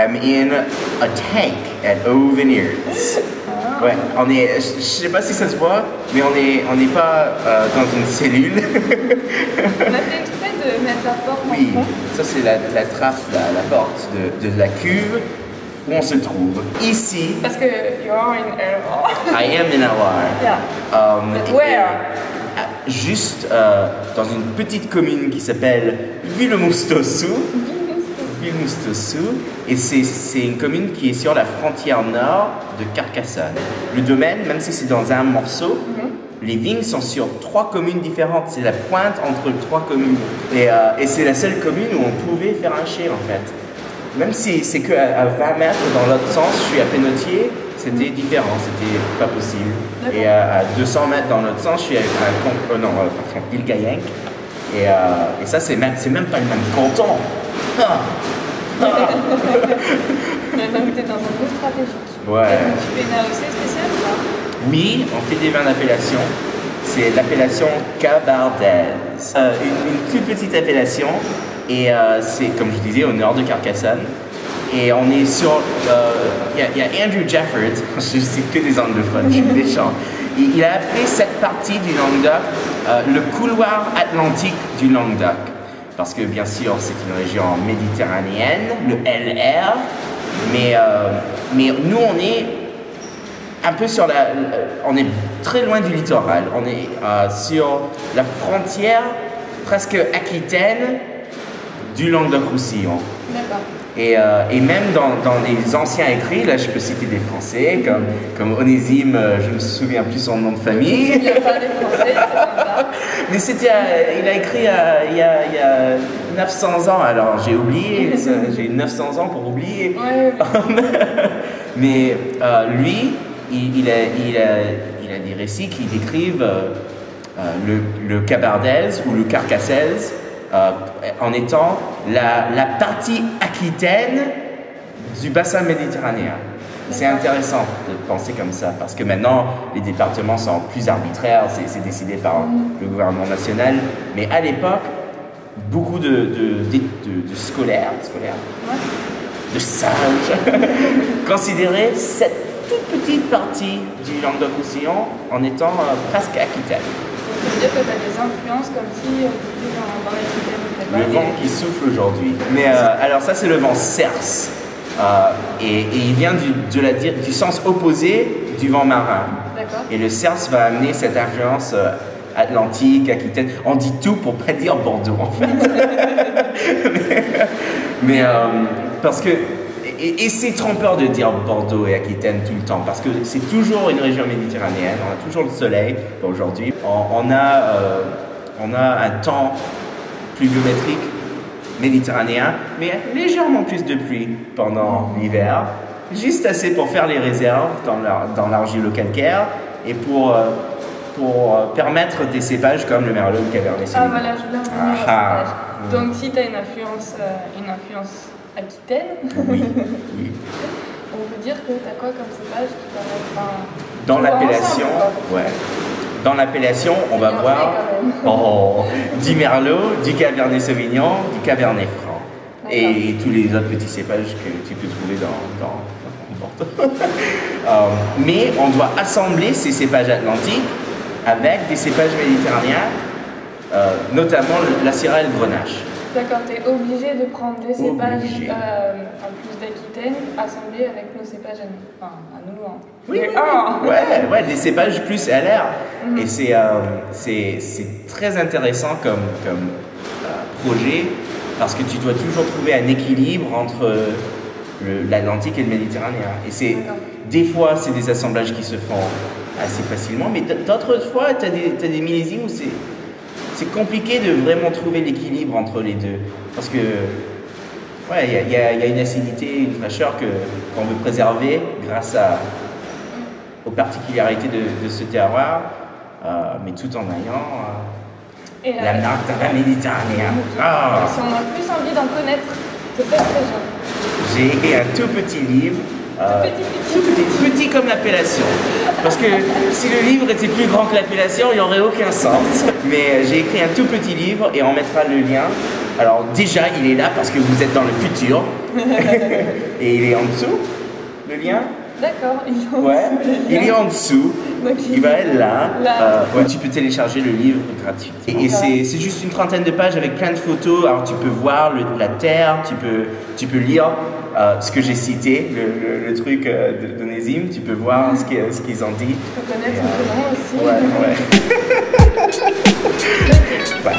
am in a tank at Eau Vineyards. Ouais, je sais pas si ça se voit, mais on n'est pas dans une cellule. On a fait exprès de mettre la porte en fond. Ça c'est la trace, la porte de la cuve où on se trouve. Ici. Parce que you are in LR. I am in LR. Yeah. But where? Juste dans une petite commune qui s'appelle Villemoustossou. Et c'est une commune qui est sur la frontière nord de Carcassonne. Le domaine, même si c'est dans un morceau, les vignes sont sur 3 communes différentes. C'est la pointe entre 3 communes. Et c'est la seule commune où on pouvait faire un chai en fait. Même si c'est qu'à 20 mètres dans l'autre sens, je suis à Pénautier, c'était différent, c'était pas possible. Et à 200 mètres dans l'autre sens, je suis à Île-Gayenc. Et ça, c'est même pas le même canton. On a même été dans un lieu stratégique. Ouais. Tu fais une AOC spéciale ou pas? Oui, on fait des vins d'appellation. C'est l'appellation cabardaise. Une toute petite appellation. Et c'est, comme je disais, au nord de Carcassonne. Et on est sur... Il y a Andrew Jefford, je sais que des anglophones, je suis méchant. Il a appelé cette partie du Languedoc le couloir atlantique du Languedoc. Parce que bien sûr, c'est une région méditerranéenne, le LR, mais nous, on est un peu sur on est très loin du littoral. On est sur la frontière presque aquitaine du Languedoc-Roussillon. D'accord. Et même dans les anciens écrits, là je peux citer des Français comme Onésime, je me souviens plus son nom de famille. Je ne me souviens pas des Français, c'est sympa. Mais il a écrit il y a 900 ans, alors j'ai oublié, j'ai 900 ans pour oublier. Ouais. Mais lui, il a des récits qui décrivent le cabardaise ou le carcassaise en étant la partie aquitaine du bassin méditerranéen. C'est intéressant de penser comme ça, parce que maintenant, les départements sont plus arbitraires, c'est décidé par le gouvernement national. Mais à l'époque, beaucoup de scolaires, de sages, considéraient cette toute petite partie du Languedoc-Roussillon en étant presque aquitaine. Ça veut dire que tu as des influences comme si on était dans l'Aquitaine. Le vent qui souffle aujourd'hui. Mais alors ça, c'est le vent cerce. Et il vient du sens opposé du vent marin. D'accord. Et le cerce va amener cette influence atlantique, aquitaine. On dit tout pour pas dire Bordeaux, en fait. mais parce que... Et c'est trompeur de dire Bordeaux et Aquitaine tout le temps, parce que c'est toujours une région méditerranéenne, on a toujours le soleil. Aujourd'hui, on a un temps pluviométrique méditerranéen, mais légèrement plus de pluie pendant l'hiver, juste assez pour faire les réserves dans l'argilo-calcaire et pour permettre des cépages comme le Merlot, le Cabernet Sauvignon. Ah voilà, je voulais en venir au cépage. Donc si tu as une influence aquitaine, oui. on peut dire que tu as quoi comme cépage qui paraît dans l'appellation, ouais. Dans l'appellation, on va voir du Merlot, du Cabernet Sauvignon, du Cabernet Franc et tous les autres petits cépages que tu peux trouver dans Bordeaux. Mais on doit assembler ces cépages atlantiques avec des cépages méditerranéens, notamment la Syrah et le Grenache. D'accord, tu es obligé de prendre des cépages en plus d'Aquitaine assemblés avec nos cépages à nous. Hein. Oui, ouais, des cépages plus LR. Et c'est très intéressant comme projet, parce que tu dois toujours trouver un équilibre entre l'Atlantique et le Méditerranéen. Et des fois, c'est des assemblages qui se font assez facilement, mais d'autres fois, tu as des millésimes où c'est compliqué de vraiment trouver l'équilibre entre les deux. Parce que, ouais, il y a une acidité, une fraîcheur qu'on veut préserver grâce aux particularités de ce terroir, mais tout en ayant la marque d'un vin méditerranéen. Si on a plus envie d'en connaître cette région. J'ai écrit un tout petit livre. Petit comme l'appellation. Parce que si le livre était plus grand que l'appellation, il n'y aurait aucun sens. Mais j'ai écrit un tout petit livre et on mettra le lien Alors déjà, il est là parce que vous êtes dans le futur. Et il est en dessous, le lien. D'accord, il est en dessous. Donc, il va être là. Tu peux télécharger le livre gratuit. Et c'est juste une trentaine de pages avec plein de photos. Alors tu peux voir la Terre, tu peux lire ce que j'ai cité, le truc d'Onésime. Tu peux voir ce qu'ils ont dit. Tu peux connaître son prénom aussi. Ouais.